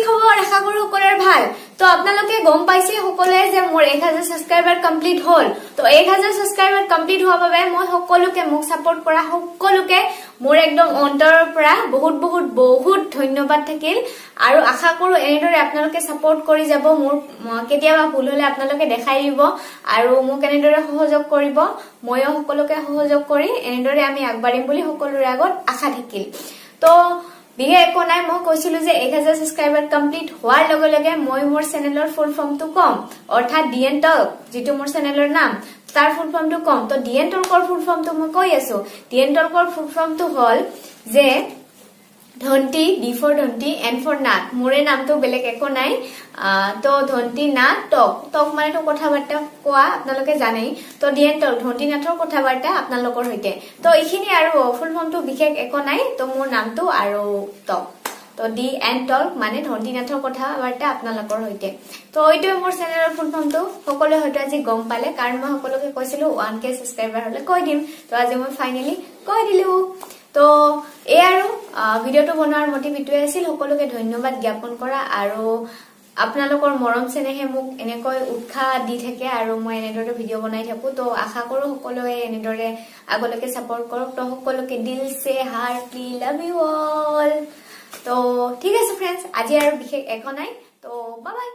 খবৰ আশা কৰো সকলোৰে ভাল তো আপোনালোকে গম পাইছে সকলোৱে যে মোৰ 1000 সাবস্ক্ৰাইবাৰ কমপ্লিট হল তো 1000 সাবস্ক্ৰাইবাৰ কমপ্লিট হোৱাৰ বাবে মই সকলোকে মোক সাপোৰ্ট কৰা সকলোকে মোৰ একদম অন্তৰৰ পৰা বহুত ধন্যবাদ থাকিল আৰু আশা কৰো এনেদৰে আপোনালোকে সাপোৰ্ট কৰি যাব মোৰ কেতিয়াবা ভুল হলে আপোনালোকে দেখাই দিব আৰু মোক এনেদৰে সহযোগ কৰিব ময়ো সকলোকে সহযোগ কৰি এনেদৰে আমি আগবাঢ়িম বুলি সকলোৰে আগত আশা থাকিল তো বিহে একো নাই মই কৈছিলো যে 1000 সাবস্ক্ৰাইবাৰ কমপ্লিট হোৱাৰ লগে লগে মই মোৰ চেনেলৰ ফুল ফৰ্মটো কম অৰ্থাৎ ডিএন টক যেটো মোৰ চেনেলৰ নাম তাৰ ফুল ফৰ্মটো কম তো ডিএন টকৰ ফুল ফৰ্মটো মই কৈ আছো ডিএন টকৰ ফুল ফৰ্মটো হল যে ধন্তি ডি ফৰ ধন্তি এন ফৰ নাট মোৰে নামটো বেলেগ একো নাই তো ধন্তি নাট টক টক মানে তো কথা বাৰ্তা কোৱা আপোনালোকে জানেই তো ডিএন টক ধন্তি নাটৰ কথা বাৰ্তা আপোনালোকৰ হৈতে তো এইখিনি আৰু ফুল ফৰ্মটো বিশেষ একো নাই তো মোৰ নামটো আৰু টক তো ডি এন টক মানে ধন্তি নাটৰ কথা বাৰ্তা আপোনালোকৰ হৈতে তো এইটো মোৰ চেনেলৰ ফুল ফৰ্মটো সকলোৱে হয়তো আজি গম পালে কাৰণ মই সকলোকে কৈছিলো 1k সাবস্ক্ৰাইবাৰ হলে কৈ দিম তো আজি মই ফাইনালি কৈ দিলো তো এই আৰু ভিডিওটো বনোৱাৰ মোটিভ ইটোৱে আছিল সকলোকে ধন্যবাদ জ্ঞাপন কৰা আৰু আপোনালোকৰ মৰম চেনেহে মোক এনেকৈ উৎসাহ দি থাকে আৰু মই এনেদৰে ভিডিও বনাই থাকো তো আশা কৰো সকলোৱে এনেদৰে আগলৈকে সাপোৰ্ট কৰক তো সকলোকে দিল সে হাৰ্টলি লাভ ইউ অল তো ঠিক আছে ফ্ৰেন্ডস আজি আৰু বিশেষ একো নাই তো বাই বাই